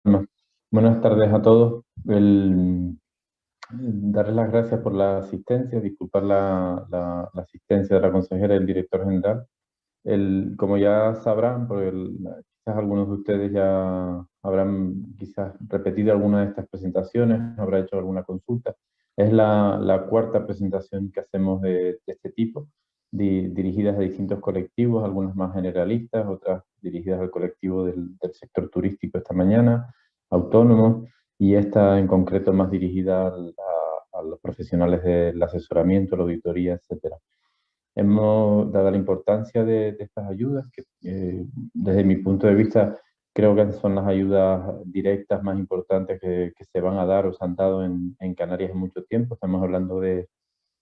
Bueno, buenas tardes a todos. Darles las gracias por la asistencia, disculpar la asistencia de la consejera y el director general. Como ya sabrán, porque quizás algunos de ustedes ya habrán quizás repetido alguna de estas presentaciones, habrá hecho alguna consulta. Es la cuarta presentación que hacemos de este tipo, dirigidas a distintos colectivos, algunas más generalistas, otras dirigidas al colectivo del sector turístico esta mañana, autónomos, y esta en concreto más dirigida a los profesionales del asesoramiento, la auditoría, etcétera. Dada la importancia de estas ayudas, que desde mi punto de vista creo que son las ayudas directas más importantes que se van a dar o se han dado en Canarias en mucho tiempo. Estamos hablando de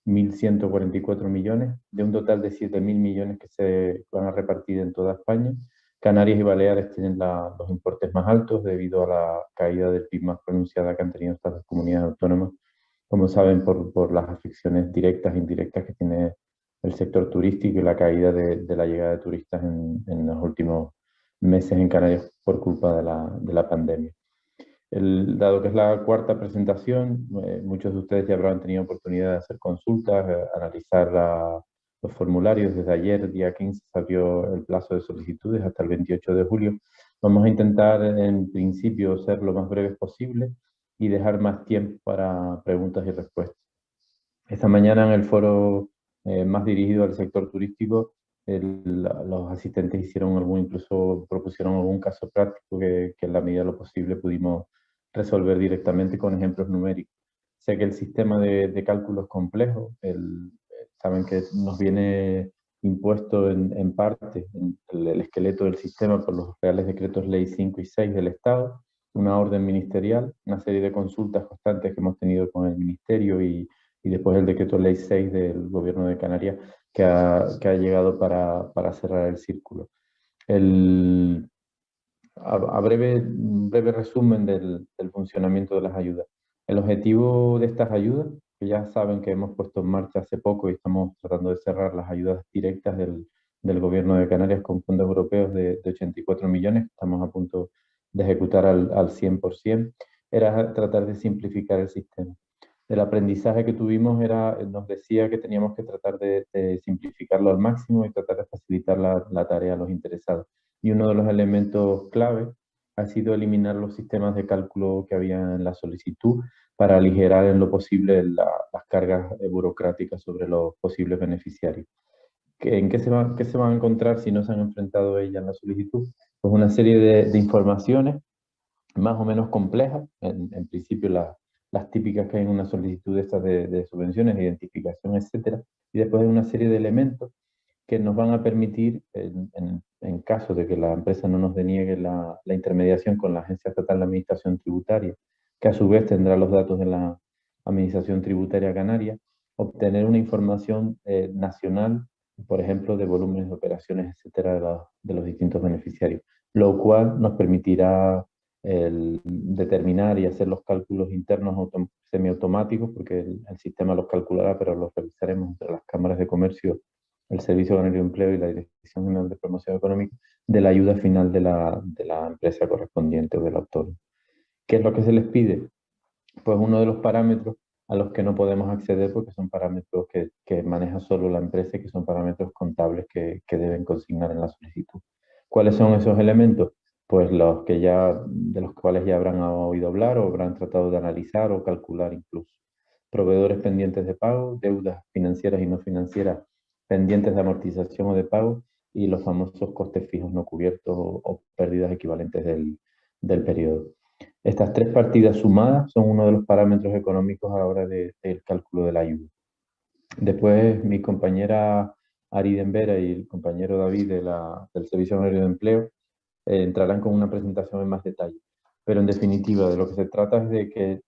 1.144 millones, de un total de 7.000 millones que se van a repartir en toda España. Canarias y Baleares tienen los importes más altos debido a la caída del PIB más pronunciada que han tenido estas dos comunidades autónomas, como saben, por las afecciones directas e indirectas que tiene el sector turístico y la caída de la llegada de turistas en los últimos meses en Canarias por culpa de la pandemia. Dado que es la cuarta presentación, muchos de ustedes ya habrán tenido oportunidad de hacer consultas, analizar los formularios. Desde ayer, día 15, se abrió el plazo de solicitudes hasta el 28 de julio. Vamos a intentar, en principio, ser lo más breves posible y dejar más tiempo para preguntas y respuestas. Esta mañana en el foro más dirigido al sector turístico, los asistentes incluso propusieron algún caso práctico que en la medida de lo posible pudimos resolver directamente con ejemplos numéricos. Sé que el sistema de cálculo es complejo, saben que nos viene impuesto en parte el esqueleto del sistema por los Reales Decretos Ley 5 y 6 del Estado, una orden ministerial, una serie de consultas constantes que hemos tenido con el Ministerio y después el decreto ley 6 del gobierno de Canarias que ha llegado para cerrar el círculo. A breve resumen del funcionamiento de las ayudas. El objetivo de estas ayudas, que ya saben que hemos puesto en marcha hace poco y estamos tratando de cerrar las ayudas directas del gobierno de Canarias con fondos europeos de 84 millones, estamos a punto de ejecutar al 100%, era tratar de simplificar el sistema. El aprendizaje que tuvimos nos decía que teníamos que tratar de simplificarlo al máximo y tratar de facilitar la tarea a los interesados. Y uno de los elementos clave ha sido eliminar los sistemas de cálculo que había en la solicitud para aligerar en lo posible las cargas burocráticas sobre los posibles beneficiarios. ¿En qué se van a encontrar si no se han enfrentado a ella en la solicitud? Pues una serie de informaciones más o menos complejas, en principio las típicas que hay en una solicitud de estas de subvenciones, identificación, etcétera, y después hay una serie de elementos que nos van a permitir, en caso de que la empresa no nos deniegue la intermediación con la Agencia Estatal de Administración Tributaria, que a su vez tendrá los datos de la Administración Tributaria Canaria, obtener una información nacional, por ejemplo, de volúmenes de operaciones, etcétera, de los distintos beneficiarios, lo cual nos permitirá determinar y hacer los cálculos internos semiautomáticos, porque el sistema los calculará, pero los revisaremos entre las cámaras de comercio, el Servicio Canario de Empleo y la Dirección General de Promoción Económica, de la ayuda final de la empresa correspondiente o del autónomo. ¿Qué es lo que se les pide? Pues uno de los parámetros a los que no podemos acceder porque son parámetros que maneja solo la empresa y que son parámetros contables que deben consignar en la solicitud. ¿Cuáles son esos elementos? Pues de los cuales ya habrán oído hablar o habrán tratado de analizar o calcular incluso. Proveedores pendientes de pago, deudas financieras y no financieras pendientes de amortización o de pago y los famosos costes fijos no cubiertos o pérdidas equivalentes del periodo. Estas tres partidas sumadas son uno de los parámetros económicos a la hora del cálculo de la ayuda. Después, mi compañera Ari Dembera y el compañero David del Servicio Canario de Empleo entrarán con una presentación en más detalle. Pero en definitiva, de lo que se trata es de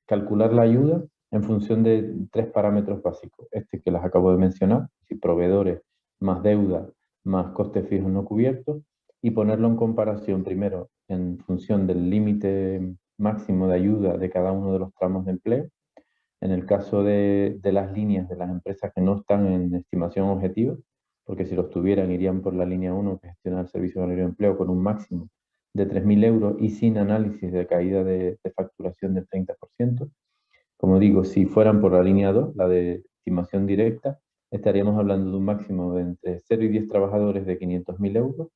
calcular la ayuda en función de tres parámetros básicos. Este que las acabo de mencionar, si proveedores más deuda más costes fijos no cubiertos, y ponerlo en comparación primero en función del límite máximo de ayuda de cada uno de los tramos de empleo. En el caso de las líneas de las empresas que no están en estimación objetiva, porque si los tuvieran irían por la línea 1 que gestiona el Servicio Canario de Empleo con un máximo de 3.000 euros y sin análisis de caída de facturación del 30%. Como digo, si fueran por la línea 2, la de estimación directa, estaríamos hablando de un máximo de entre 0 y 10 trabajadores de 500.000 euros,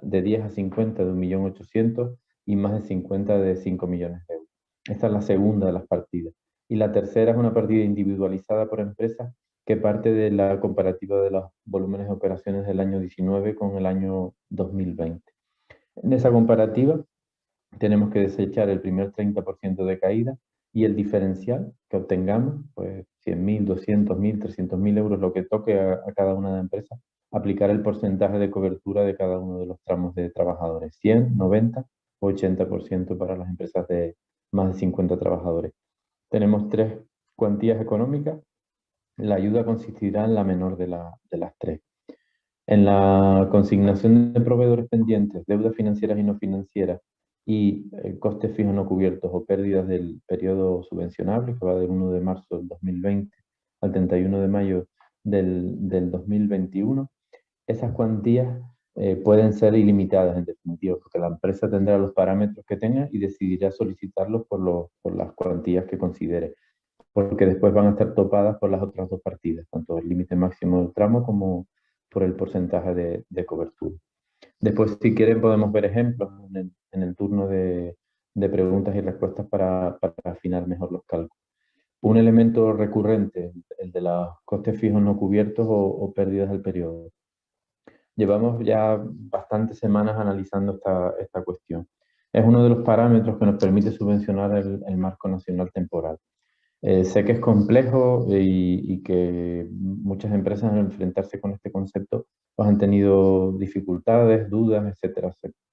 de 10 a 50 de 1.800.000 y más de 50 de 5 millones de euros. Esta es la segunda de las partidas. Y la tercera es una partida individualizada por empresas que parte de la comparativa de los volúmenes de operaciones del año 19 con el año 2020. En esa comparativa tenemos que desechar el primer 30% de caída y el diferencial que obtengamos, pues 100.000, 200.000, 300.000 euros, lo que toque a cada una de las empresas, aplicar el porcentaje de cobertura de cada uno de los tramos de trabajadores, 100, 90 o 80% para las empresas de más de 50 trabajadores. Tenemos tres cuantías económicas. La ayuda consistirá en la menor de las tres. En la consignación de proveedores pendientes, deudas financieras y no financieras y costes fijos no cubiertos o pérdidas del periodo subvencionable, que va del 1 de marzo del 2020 al 31 de mayo del 2021, esas cuantías pueden ser ilimitadas en definitiva, porque la empresa tendrá los parámetros que tenga y decidirá solicitarlos por las cuantías que considere, porque después van a estar topadas por las otras dos partidas, tanto el límite máximo del tramo como por el porcentaje de cobertura. Después, si quieren, podemos ver ejemplos en el turno de preguntas y respuestas para afinar mejor los cálculos. Un elemento recurrente, el de los costes fijos no cubiertos o pérdidas del periodo. Llevamos ya bastantes semanas analizando esta cuestión. Es uno de los parámetros que nos permite subvencionar el marco nacional temporal. Sé que es complejo y que muchas empresas al enfrentarse con este concepto pues han tenido dificultades, dudas, etcétera, etcétera.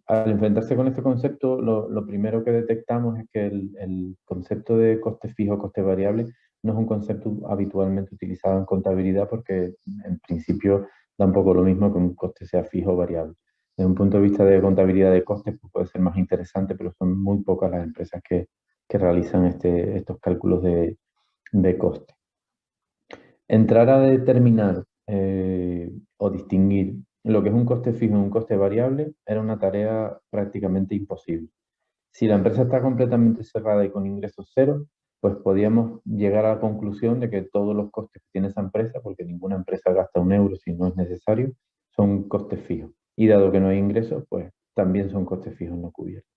Al enfrentarse con este concepto, lo primero que detectamos es que el concepto de coste fijo, coste variable, no es un concepto habitualmente utilizado en contabilidad porque en principio da un poco lo mismo que un coste sea fijo o variable. Desde un punto de vista de contabilidad de costes pues puede ser más interesante, pero son muy pocas las empresas que realizan estos cálculos de coste. Entrar a determinar o distinguir lo que es un coste fijo y un coste variable era una tarea prácticamente imposible. Si la empresa está completamente cerrada y con ingresos cero, pues podíamos llegar a la conclusión de que todos los costes que tiene esa empresa, porque ninguna empresa gasta un euro si no es necesario, son costes fijos. Y dado que no hay ingresos, pues también son costes fijos no cubiertos.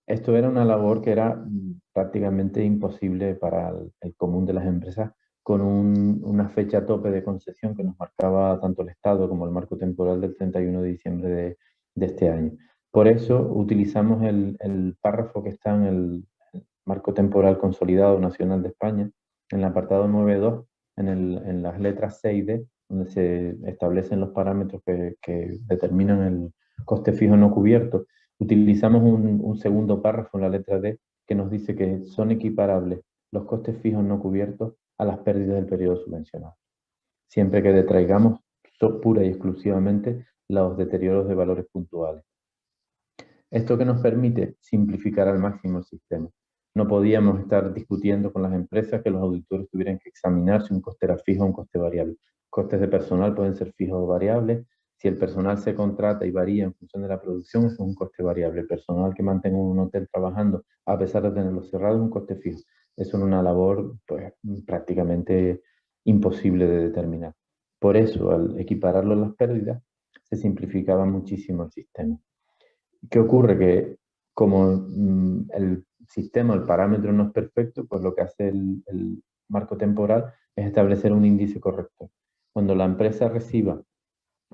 Esto era una labor que era prácticamente imposible para el común de las empresas con una fecha tope de concesión que nos marcaba tanto el Estado como el marco temporal del 31 de diciembre de este año. Por eso utilizamos el párrafo que está en el marco temporal consolidado nacional de España, en el apartado 9.2, en las letras C y D, donde se establecen los parámetros que determinan el coste fijo no cubierto. Utilizamos un segundo párrafo en la letra D que nos dice que son equiparables los costes fijos no cubiertos a las pérdidas del periodo subvencionado, siempre que detraigamos pura y exclusivamente los deterioros de valores puntuales. Esto que nos permite simplificar al máximo el sistema. No podíamos estar discutiendo con las empresas que los auditores tuvieran que examinar si un coste era fijo o un coste variable. Costes de personal pueden ser fijos o variables. Si el personal se contrata y varía en función de la producción, eso es un coste variable. El personal que mantenga un hotel trabajando, a pesar de tenerlo cerrado, es un coste fijo. Eso es una labor pues, prácticamente imposible de determinar. Por eso, al equipararlo a las pérdidas, se simplificaba muchísimo el sistema. ¿Qué ocurre? Que como el sistema, el parámetro no es perfecto, pues lo que hace el marco temporal es establecer un índice corrector. Cuando la empresa reciba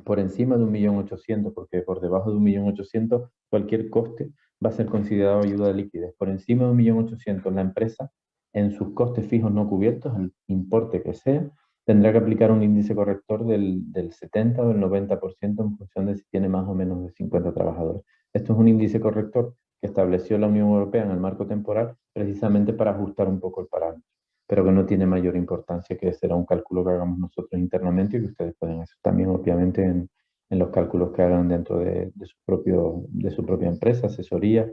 por encima de 1.800.000, porque por debajo de 1.800.000 cualquier coste va a ser considerado ayuda de liquidez. Por encima de 1.800.000 la empresa, en sus costes fijos no cubiertos, el importe que sea, tendrá que aplicar un índice corrector del 70 o del 90% en función de si tiene más o menos de 50 trabajadores. Esto es un índice corrector que estableció la Unión Europea en el marco temporal precisamente para ajustar un poco el parámetro, pero que no tiene mayor importancia, que será un cálculo que hagamos nosotros internamente y que ustedes pueden hacer también, obviamente, en los cálculos que hagan dentro de su propia empresa, asesoría,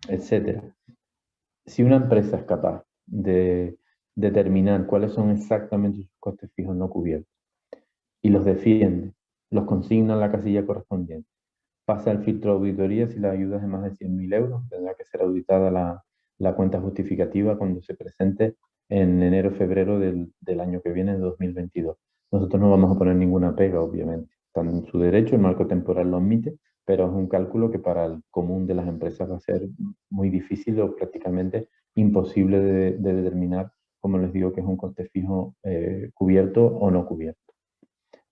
etc. Si una empresa es capaz de determinar cuáles son exactamente sus costes fijos no cubiertos y los defiende, los consigna en la casilla correspondiente, pasa el filtro de auditoría si la ayuda es de más de 100.000 euros. Tendrá que ser auditada la cuenta justificativa cuando se presente en enero o febrero del año que viene, de 2022. Nosotros no vamos a poner ninguna pega, obviamente. Están en su derecho, el marco temporal lo admite, pero es un cálculo que para el común de las empresas va a ser muy difícil o prácticamente imposible de determinar, como les digo, que es un coste fijo cubierto o no cubierto.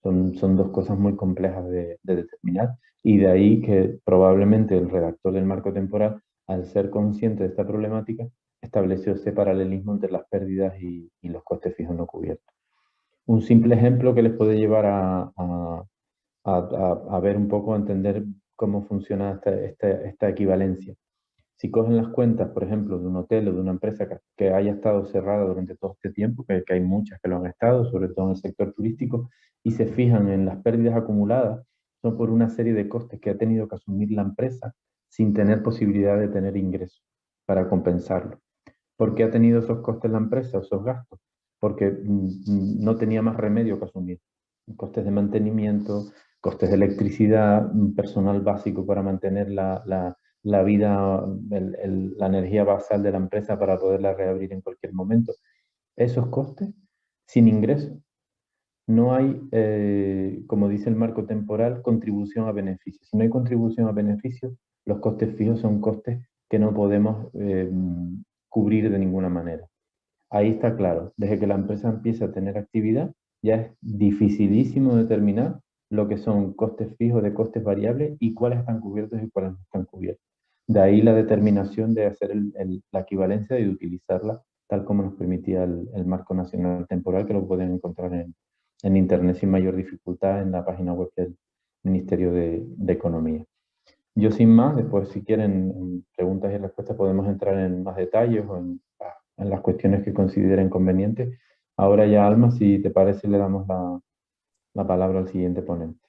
Son dos cosas muy complejas de determinar, y de ahí que probablemente el redactor del marco temporal, al ser consciente de esta problemática, estableció ese paralelismo entre las pérdidas y los costes fijos no cubiertos. Un simple ejemplo que les puede llevar a ver un poco, a entender cómo funciona esta equivalencia. Si cogen las cuentas, por ejemplo, de un hotel o de una empresa que haya estado cerrada durante todo este tiempo, que hay muchas que lo han estado, sobre todo en el sector turístico, y se fijan en las pérdidas acumuladas, son por una serie de costes que ha tenido que asumir la empresa sin tener posibilidad de tener ingresos para compensarlo. ¿Por qué ha tenido esos costes la empresa, esos gastos? Porque no tenía más remedio que asumir. Costes de mantenimiento, costes de electricidad, personal básico para mantener la vida, la energía basal de la empresa para poderla reabrir en cualquier momento. Esos costes, sin ingresos, no hay, como dice el marco temporal, contribución a beneficio. Si no hay contribución a beneficio, los costes fijos son costes que no podemos cubrir de ninguna manera. Ahí está claro, desde que la empresa empieza a tener actividad, ya es dificilísimo determinar lo que son costes fijos de costes variables y cuáles están cubiertos y cuáles no están cubiertos. De ahí la determinación de hacer la equivalencia y de utilizarla tal como nos permitía el marco nacional temporal, que lo pueden encontrar en Internet sin mayor dificultad en la página web del Ministerio de Economía. Yo sin más, después si quieren preguntas y respuestas podemos entrar en más detalles o en las cuestiones que consideren convenientes. Ahora ya, Alma, si te parece, le damos la palabra al siguiente ponente.